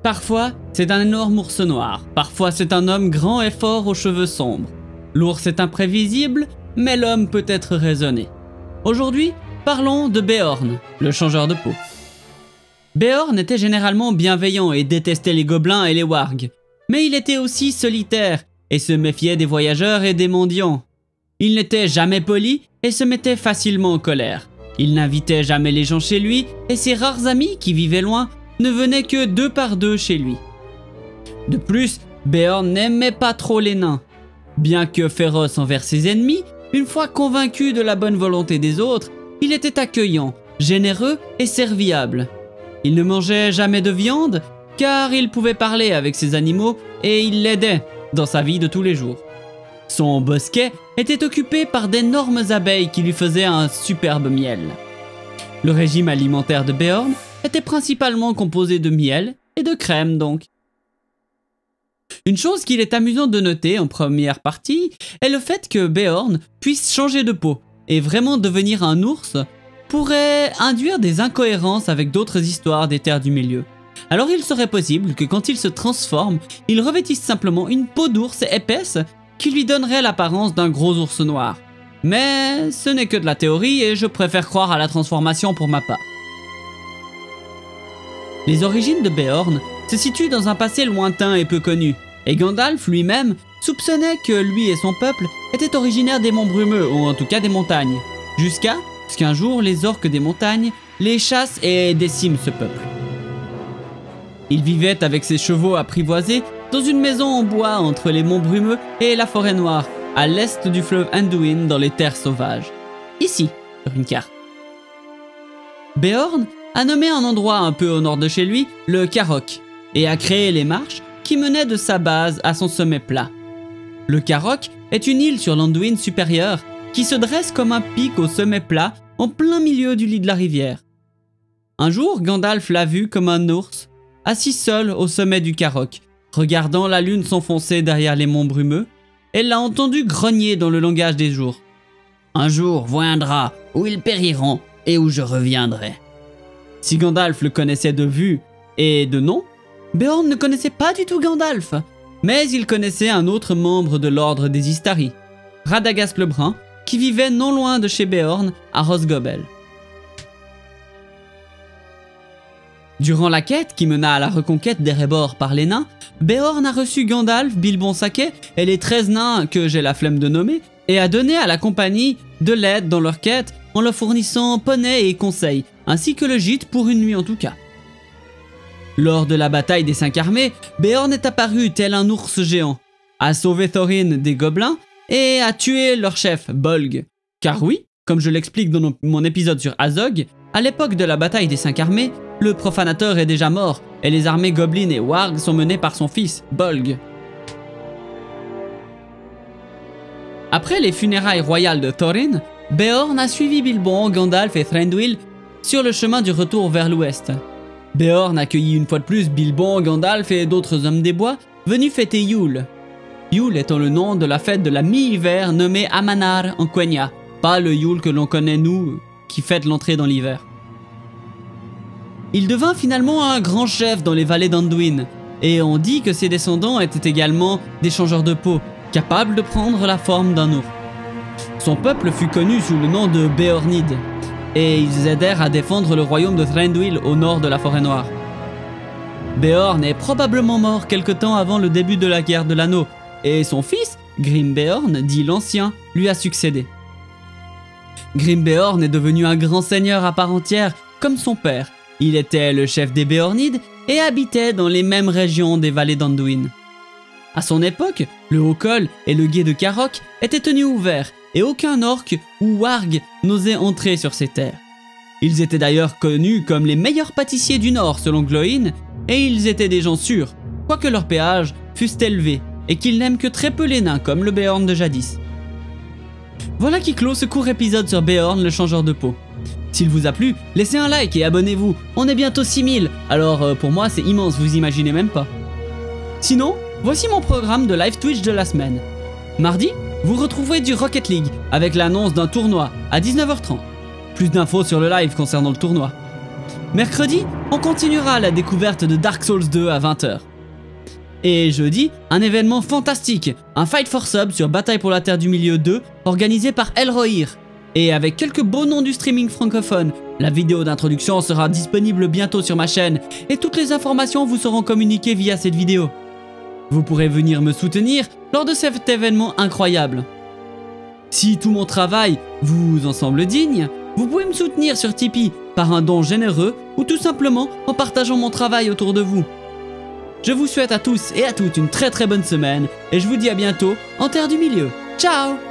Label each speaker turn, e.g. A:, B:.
A: Parfois, c'est un énorme ours noir, parfois c'est un homme grand et fort aux cheveux sombres. L'ours est imprévisible, mais l'homme peut être raisonné. Aujourd'hui, parlons de Beorn, le changeur de peau. Beorn était généralement bienveillant et détestait les gobelins et les wargs, mais il était aussi solitaire et se méfiait des voyageurs et des mendiants. Il n'était jamais poli et se mettait facilement en colère. Il n'invitait jamais les gens chez lui et ses rares amis qui vivaient loin ne venaient que 2 par 2 chez lui. De plus, Beorn n'aimait pas trop les nains. Bien que féroce envers ses ennemis, une fois convaincu de la bonne volonté des autres, il était accueillant, généreux et serviable. Il ne mangeait jamais de viande car il pouvait parler avec ses animaux et il l'aidait dans sa vie de tous les jours. Son bosquet était occupé par d'énormes abeilles qui lui faisaient un superbe miel. Le régime alimentaire de Beorn était principalement composé de miel et de crème donc. Une chose qu'il est amusant de noter en première partie est le fait que Beorn puisse changer de peau et vraiment devenir un ours pourrait induire des incohérences avec d'autres histoires des terres du milieu. Alors il serait possible que quand il se transforme, il revêtisse simplement une peau d'ours épaisse qui lui donnerait l'apparence d'un gros ours noir. Mais ce n'est que de la théorie et je préfère croire à la transformation pour ma part. Les origines de Beorn se situent dans un passé lointain et peu connu, et Gandalf lui-même soupçonnait que lui et son peuple étaient originaires des monts brumeux, ou en tout cas des montagnes, jusqu'à ce qu'un jour les orques des montagnes les chassent et déciment ce peuple. Il vivait avec ses chevaux apprivoisés dans une maison en bois entre les monts brumeux et la forêt noire, à l'est du fleuve Anduin dans les terres sauvages. Ici, sur une carte. Beorn a nommé un endroit un peu au nord de chez lui le Carrock et a créé les marches qui menaient de sa base à son sommet plat. Le Carrock est une île sur l'Anduin supérieur qui se dresse comme un pic au sommet plat en plein milieu du lit de la rivière. Un jour, Gandalf l'a vu comme un ours, assis seul au sommet du Carrock, regardant la lune s'enfoncer derrière les monts brumeux, et l'a entendu grogner dans le langage des jours. « Un jour viendra où ils périront et où je reviendrai. » Si Gandalf le connaissait de vue et de nom, Beorn ne connaissait pas du tout Gandalf, mais il connaissait un autre membre de l'ordre des Istari, Radagast le Brun, qui vivait non loin de chez Beorn, à Rhosgobel. Durant la quête qui mena à la reconquête d'Erebor par les nains, Beorn a reçu Gandalf, Bilbon Saquet et les 13 nains que j'ai la flemme de nommer, et a donné à la compagnie de l'aide dans leur quête en leur fournissant poneys et conseils, ainsi que le gîte pour une nuit en tout cas. Lors de la bataille des 5 armées, Beorn est apparu tel un ours géant, a sauvé Thorin des gobelins et a tué leur chef, Bolg. Car oui, comme je l'explique dans mon épisode sur Azog, à l'époque de la bataille des 5 armées, le profanateur est déjà mort et les armées gobelines et wargs sont menées par son fils, Bolg. Après les funérailles royales de Thorin, Beorn a suivi Bilbon, Gandalf et Thranduil sur le chemin du retour vers l'ouest. Beorn accueillit une fois de plus Bilbon, Gandalf et d'autres hommes des bois venus fêter Yule. Yule étant le nom de la fête de la mi-hiver nommée Amanar en Quenya, pas le Yule que l'on connaît nous, qui fête l'entrée dans l'hiver. Il devint finalement un grand chef dans les vallées d'Anduin, et on dit que ses descendants étaient également des changeurs de peau, capables de prendre la forme d'un ours. Son peuple fut connu sous le nom de Beornid, et ils aidèrent à défendre le royaume de Thranduil au nord de la forêt noire. Beorn est probablement mort quelque temps avant le début de la guerre de l'anneau, et son fils, Grimbeorn, dit l'Ancien, lui a succédé. Grimbeorn est devenu un grand seigneur à part entière, comme son père. Il était le chef des Beornides et habitait dans les mêmes régions des vallées d'Anduin. À son époque, le Haut-Col et le gué de Carrock étaient tenus ouverts et aucun orc ou warg n'osait entrer sur ces terres. Ils étaient d'ailleurs connus comme les meilleurs pâtissiers du Nord selon Glóin, et ils étaient des gens sûrs, quoique leur péage fût élevé et qu'ils n'aiment que très peu les nains comme le Beorn de jadis. Voilà qui clôt ce court épisode sur Beorn le changeur de peau. S'il vous a plu, laissez un like et abonnez-vous, on est bientôt 6000, alors pour moi c'est immense, vous imaginez même pas. Sinon, voici mon programme de live Twitch de la semaine. Mardi, vous retrouverez du Rocket League avec l'annonce d'un tournoi à 19h30. Plus d'infos sur le live concernant le tournoi. Mercredi, on continuera la découverte de Dark Souls 2 à 20 h. Et jeudi, un événement fantastique, un Fight for Sub sur Bataille pour la Terre du Milieu 2, organisé par Elrohir. Et avec quelques beaux noms du streaming francophone, la vidéo d'introduction sera disponible bientôt sur ma chaîne et toutes les informations vous seront communiquées via cette vidéo. Vous pourrez venir me soutenir lors de cet événement incroyable. Si tout mon travail vous en semble digne, vous pouvez me soutenir sur Tipeee par un don généreux ou tout simplement en partageant mon travail autour de vous. Je vous souhaite à tous et à toutes une très bonne semaine et je vous dis à bientôt en Terre du Milieu. Ciao!